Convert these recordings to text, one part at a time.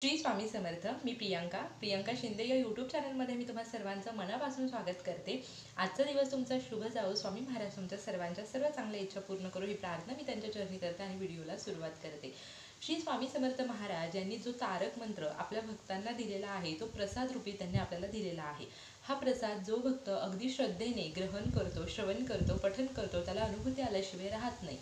श्री स्वामी समर्थ. मी प्रियंका शिंदे या यूट्यूब चॅनलमध्ये मी तुम्हा सर्वांचं मनापासून स्वागत करते. आजचा दिवस तुमचा शुभ जावो. स्वामी महाराज तुमच्या सर्वांच्या सर्व चांगल्या इच्छा पूर्ण करू ही प्रार्थना मी त्यांच्या चरणी करते आणि व्हिडिओला सुरुवात करते. श्री स्वामी समर्थ महाराज यांनी जो तारक मंत्र आपल्या भक्तांना दिलेला आहे तो प्रसाद रूपी त्यांनी आपल्याला दिलेला आहे. हा प्रसाद जो भक्त अगदी श्रद्धेने ग्रहण करतो, श्रवण करतो, पठन करतो त्याला अनुभूती आल्याशिवाय राहत नाही.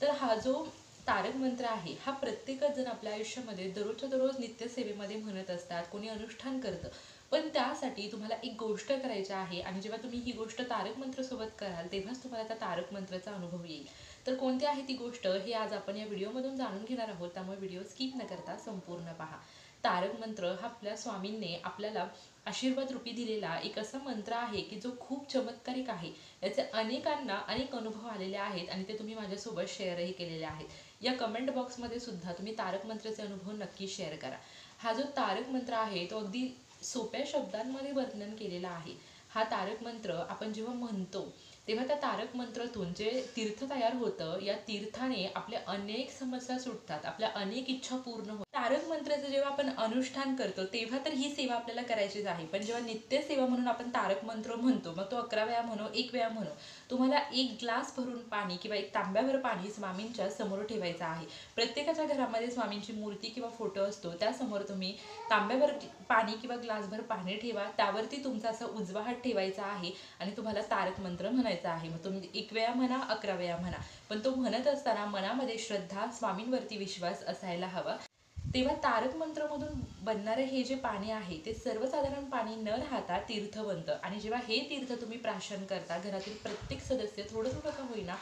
तर हा जो तारक मंत्र आहे हा प्रत्येकच जण आपल्या आयुष्यामध्ये दररोजच्या दररोज नित्यसेवेमध्ये म्हणत असतात, कोणी अनुष्ठान करतं. पण त्यासाठी तुम्हाला एक गोष्ट करायची आहे आणि जेव्हा तुम्ही ही गोष्ट तारक मंत्र सोबत कराल तेव्हाच तुम्हाला त्या तारक मंत्राचा अनुभव येईल. तर कोणती आहे ती गोष्ट हे आज आपण या व्हिडिओमधून जाणून घेणार आहोत, त्यामुळे व्हिडिओ स्किप न करता संपूर्ण पहा. तारक मंत्र हा आपल्या स्वामींनी आपल्याला आशीर्वाद रूपी दिलेला एक असा मंत्र आहे की जो खूप चमत्कारिक आहे. याचे अनेकांना अनेक अनुभव आलेले आहेत आणि ते तुम्ही माझ्यासोबत शेअरही केलेले आहेत. या कमेंट बॉक्समध्ये सुद्धा तुम्ही तारक मंत्राचे अनुभव नक्की शेअर करा. हा जो तारक मंत्र आहे तो अगदी सोप्या शब्दांमध्ये वर्णन केलेला आहे. हा तारक मंत्र आपण जेव्हा म्हणतो तेव्हा त्या तारक मंत्रातून जे तीर्थ तयार होतं, या तीर्थाने आपल्या अनेक समस्या सुटतात, आपल्या अनेक इच्छा पूर्ण होतात. तारक मंत्राचं जेव्हा आपण अनुष्ठान करतो तेव्हा तर ही सेवा आपल्याला करायचीच आहे, पण जेव्हा नित्य सेवा म्हणून आपण तारक मंत्र म्हणतो, मग तो 11 वेळा म्हणो, 1 वेळा म्हणो, तुम्हाला एक ग्लास भरून पाणी किंवा एक तांब्याभर पाणी स्वामींच्या समोर ठेवायचं आहे. प्रत्येकाच्या घरामध्ये स्वामींची मूर्ती किंवा फोटो असतो, त्यासमोर तुम्ही तांब्याभर पाणी किंवा ग्लासभर पाणी ठेवा, त्यावरती तुमचा असा उजवा हात ठेवायचा आहे आणि तुम्हाला तारक मंत्र म्हणायचा आहे. मग तुम्ही 1 वेळा म्हणा, 11 वेळा म्हणा, पण तो म्हणत असताना मनामध्ये श्रद्धा, स्वामींवरती विश्वास असायला हवा. तेव्हा तारक मंत्रमधून बनणारे हे जे पाणी आहे ते सर्वसाधारण पाणी न राहता तीर्थ बनतं आणि जेव्हा हे तीर्थ तुम्ही प्राशन करता, घरातील प्रत्येक सदस्य थोडं थोडं का होईना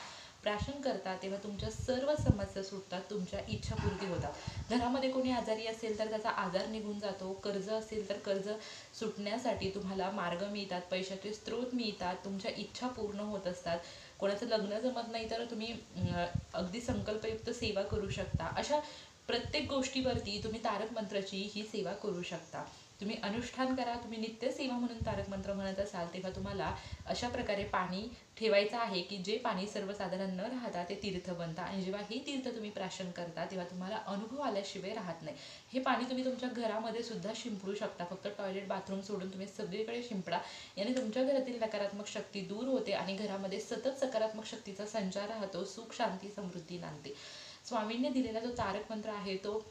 प्राशन करता, तेव्हा तुमच्या सर्व समस्या सुटतात, तुमच्या इच्छापूर्ती होतात. घरामध्ये कोणी आजारी असेल तर त्याचा आजार निघून जातो, कर्ज असेल तर कर्ज सुटण्यासाठी तुम्हाला मार्ग मिळतात, पैशाचे स्रोत मिळतात, तुमच्या इच्छा पूर्ण होत असतात. कोणाचं लग्न जमत नाही तर तुम्ही अगदी संकल्पयुक्त सेवा करू शकता. अशा प्रत्येक गोष्टीवरती तुम्ही तारक मंत्राची ही सेवा करू शकता. तुम्ही अनुष्ठान करा, तुम्ही नित्य सेवा म्हणून तारक मंत्र म्हणत असाल तेव्हा तुम्हाला अशा प्रकारे पाणी ठेवायचं आहे की जे पाणी सर्वसाधारण न राहता ते तीर्थ बनतं आणि जेव्हा हे तीर्थ तुम्ही प्राशन करता तेव्हा तुम्हाला अनुभव आल्याशिवाय राहत नाही. हे पाणी तुम्ही तुमच्या घरामध्ये सुद्धा शिंपडू शकता, फक्त टॉयलेट बाथरूम सोडून तुम्ही सगळीकडे शिंपडा. याने तुमच्या घरातील नकारात्मक शक्ती दूर होते आणि घरामध्ये सतत सकारात्मक शक्तीचा संचार राहतो, सुख शांती समृद्धी नांदते. स्वामींनी दिलेला जो तारक मंत्र आहे तो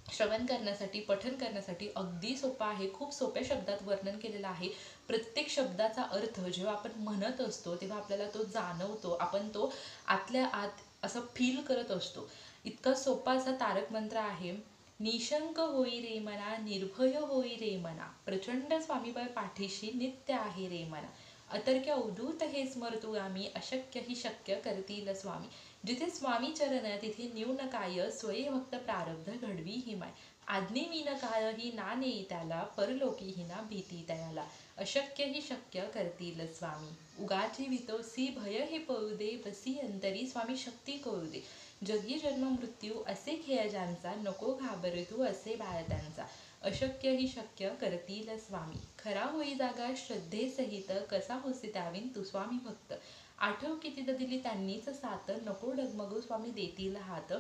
श्रवण करण्यासाठी, पठन करण्यासाठी अगदी सोपा आहे. खूप सोप्या शब्दात वर्णन केलेलं आहे. प्रत्येक शब्दाचा अर्थ जेव्हा आपण म्हणत असतो तेव्हा आपल्याला तो जाणवतो, आपण तो आतल्या आत असं फील करत असतो. इतका सोपा असा तारक मंत्र आहे. निशंक होई रे मना, निर्भय होई रे मना, प्रचंड स्वामीबळ पाठीशी नित्य आहे रे मना, अतर्क्य अवधूत हे स्मरतू आम्ही, अशक्य ही शक्य करतील स्वामी. जिथे स्वामी चरण तिथे न्यून काय, स्वये भक्त प्रारब्ध घडवी हिमाय, आज्ञे विन काय ही ना नेई त्याला, परलोकी ही ना भीती तयाला, अशक्य ही शक्य करतील स्वामी. उगाची वितोसी भय हे पळू दे, बसी अंतरी स्वामी शक्ती कळू दे, जगी जन्म मृत्यू असे खेळ ज्यांचा, नको घाबर तू असे बाळ त्यांचा, अशक्य ही शक्य करतील स्वामी. खरा होई जागा श्रद्धेसहित, कसा होसी त्याविन तू स्वामी भक्त, आठव किती दिली त्यांनीच साथ, नको डगमगू स्वामी देतील हात,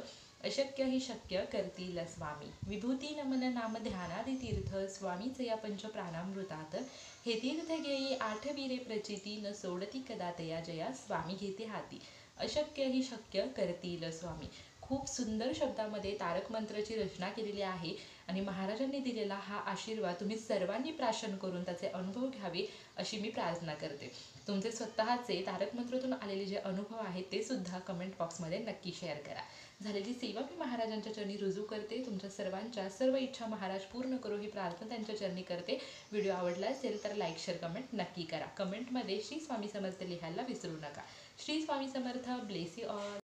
अशक्य ही शक्य करतील स्वामी. विभूती नमन नाम ध्यानादि तीर्थ, स्वामीच या पंच प्राणामृतात, हे तीर्थ घेई आठवीरे प्रचिती, न सोडती कदा तया जया, स्वामी घेते हाती, अशक्य ही शक्य करतील स्वामी. खूप सुंदर शब्दामध्ये तारक मंत्राची रचना केलेली आहे आणि महाराजांनी दिलेला हा आशीर्वाद तुम्ही सर्वांनी प्राशन करून त्याचे अनुभव घ्यावे अशी मी प्रार्थना करते. तुमचे स्वतःचे तारक मंत्रातून आलेले जे अनुभव आहेत ते सुद्धा कमेंट बॉक्समध्ये नक्की शेअर करा. झालेली सेवा मी महाराजांच्या चरणी रुजू करते. तुमच्या सर्वांच्या सर्व इच्छा महाराज पूर्ण करो ही प्रार्थना त्यांच्या चरणी करते. व्हिडिओ आवडला असेल तर लाईक शेअर कमेंट नक्की करा. कमेंटमध्ये श्री स्वामी समर्थ लिहायला विसरू नका. Shri Swami Samarth. Bless you all.